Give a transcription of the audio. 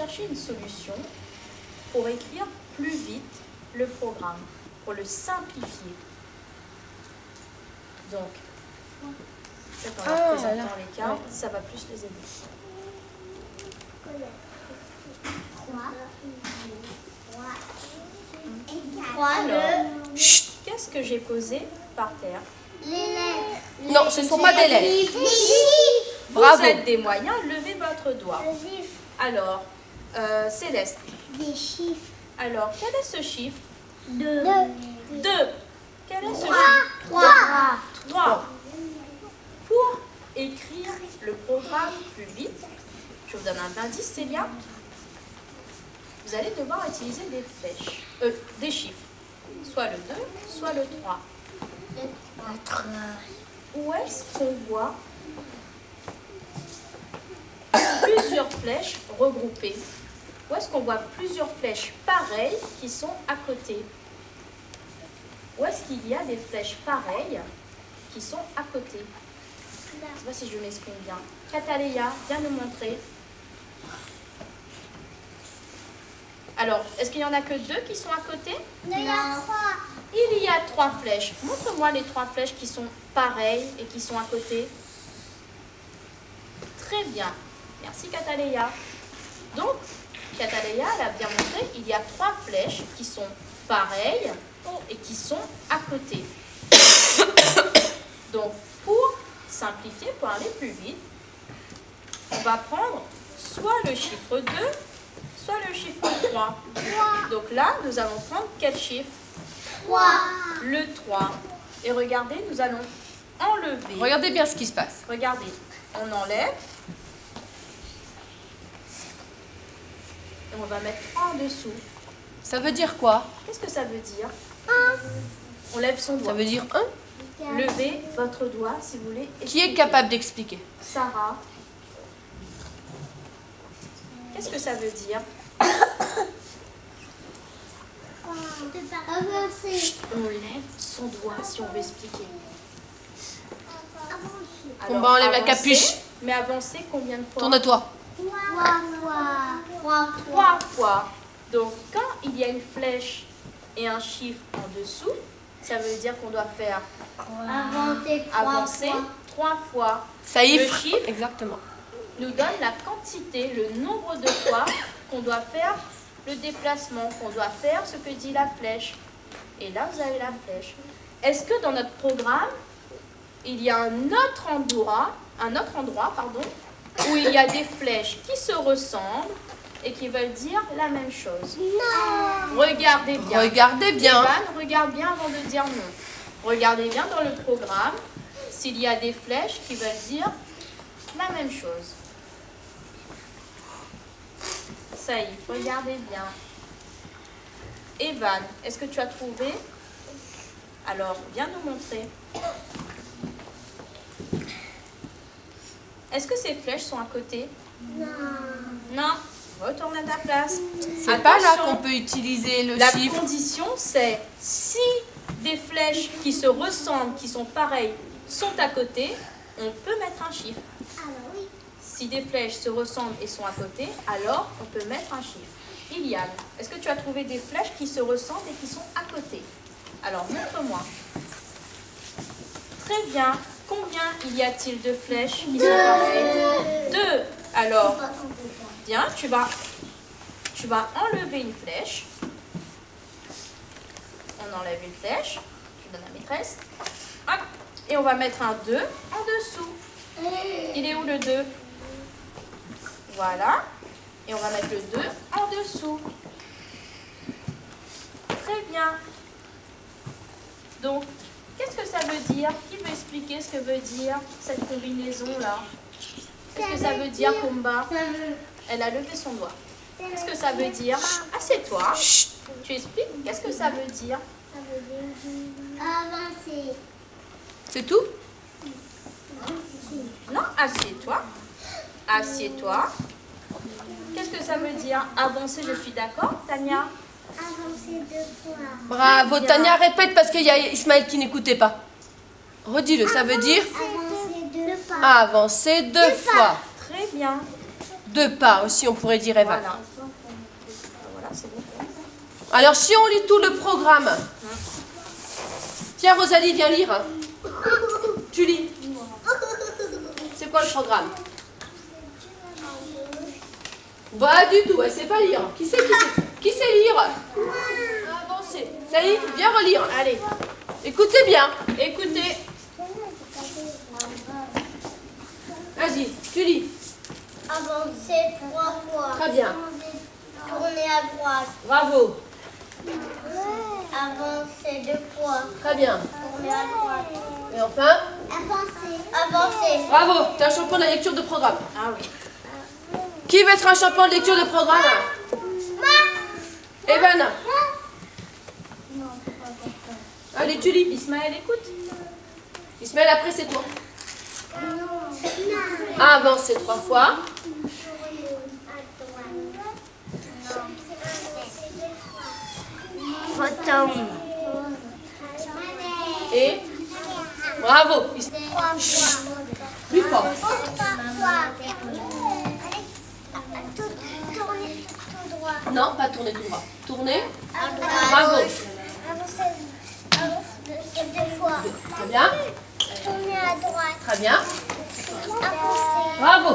chercher une solution pour écrire plus vite le programme, pour le simplifier. Donc, peut-être en leur présentant les cartes, ça va plus les aider. Alors, qu'est-ce que j'ai posé par terre? Les lettres. Non, ce ne sont pas des lettres. Vous êtes des moyens, levez votre doigt. Le chiffre. Alors, Céleste. Des chiffres. Alors, quel est ce chiffre? 2. 2. Quel est ce chiffre? 3. Pour écrire le programme plus vite, je vous donne un indice, Célia. Vous allez devoir utiliser des flèches, des chiffres. Soit le 2, soit le 3. Où est-ce qu'on voit plusieurs flèches regroupées? Où est-ce qu'on voit plusieurs flèches pareilles qui sont à côté? Où est-ce qu'il y a des flèches pareilles qui sont à côté? Je ne sais pas si je m'exprime bien. Cataléa, viens nous montrer. Alors, est-ce qu'il n'y en a que 2 qui sont à côté? Il y a 3. Il y a 3 flèches. Montre-moi les 3 flèches qui sont pareilles et qui sont à côté. Très bien. Merci Cataléa. Donc, Cataléa, elle a bien montré, il y a 3 flèches qui sont pareilles et qui sont à côté. Donc, pour simplifier, pour aller plus vite, on va prendre soit le chiffre 2, soit le chiffre 3. Donc là, nous allons prendre quel chiffre? 3. Le 3. Et regardez, nous allons enlever. Regardez bien ce qui se passe. Regardez, on enlève. Et on va mettre 3 en dessous. Ça veut dire quoi? Qu'est-ce que ça veut dire? On lève son doigt. Ça veut dire 1. Levez votre doigt si vous voulez. Qui est capable d'expliquer? Sarah. Qu'est-ce que ça veut dire? Avancer. On lève son doigt si on veut expliquer. On va enlever la avancer, capuche. Mais avancer combien de fois? Tourne-toi. 3 fois. Donc, quand il y a une flèche et un chiffre en dessous, ça veut dire qu'on doit faire avancer 3 fois. Saïf. Le chiffre Exactement. nous donne la quantité, le nombre de fois qu'on doit faire le déplacement, qu'on doit faire ce que dit la flèche. Et là, vous avez la flèche. Est-ce que dans notre programme, il y a un autre endroit, où il y a des flèches qui se ressemblent et qui veulent dire la même chose? Non. Regardez bien. Regardez bien. Evan, regarde bien avant de dire non. Regardez bien dans le programme s'il y a des flèches qui veulent dire la même chose. Ça y est, regardez bien. Evan, est-ce que tu as trouvé? Alors, viens nous montrer. Est-ce que ces flèches sont à côté? Non. Non. Retourne à ta place. C'est pas là Attention. qu'on peut utiliser le La chiffre. condition, c'est si des flèches qui se ressemblent, qui sont pareilles, sont à côté, on peut mettre un chiffre. Alors oui. Si des flèches se ressemblent et sont à côté, alors on peut mettre un chiffre. Iliane, est-ce que tu as trouvé des flèches qui se ressemblent et qui sont à côté? Alors, montre-moi. Très bien. Combien y a-t-il de flèches qui sont pareilles? 2. Alors, bien, tu vas enlever une flèche. On enlève une flèche. Je donne à la maîtresse. Hop. Et on va mettre un 2 en dessous. Il est où le 2? Voilà. Et on va mettre le 2 en dessous. Très bien. Donc, qu'est-ce que ça veut dire? Qui veut expliquer ce que veut dire cette combinaison-là? Qu'est-ce que ça veut dire, Kumba? Elle a levé son doigt. Qu'est-ce que ça veut dire? Assieds-toi. Tu expliques? Qu'est-ce que ça veut dire? Ça veut dire avancer. C'est tout? Non, assieds-toi. Assieds-toi. Qu'est-ce que ça veut dire? Avancer, je suis d'accord, Tania? Avancer 2 fois. Bravo, Bien. Tania, répète parce qu'il y a Ismaël qui n'écoutait pas. Redis-le, ça veut dire Avancer 2 pas. avancer 2 fois. Très bien. 2 pas aussi, on pourrait dire Eva. Voilà. Alors, si on lit tout le programme. Tiens, Rosalie, viens lire. Tu lis. C'est quoi le programme? Bah, du tout, elle sait pas lire. Qui sait lire? Avancez. Saïf, viens relire. Allez, Écoutez bien. écoutez. Vas-y, tu lis. Avancer 3 fois. Très bien. Tourner à droite. Bravo. Avancer 2 fois. Très bien. Tourner à droite. Et enfin, Avancer. bravo. Tu es un champion de la lecture de programme. Ah oui. Qui veut être un champion de lecture de programme? Evan. Allez, tu lis. Ismaël, écoute. Ismaël, après, c'est toi. Avancez 3 fois. Et bravo. 3 fois. Plus fort. 3 fois. Tourner tout droit. Non, pas tourner tout droit. Tourner. À droite. Bravo. Avancer 2 fois. Très bien. Tourner à droite. Très bien. Avancer. Bravo.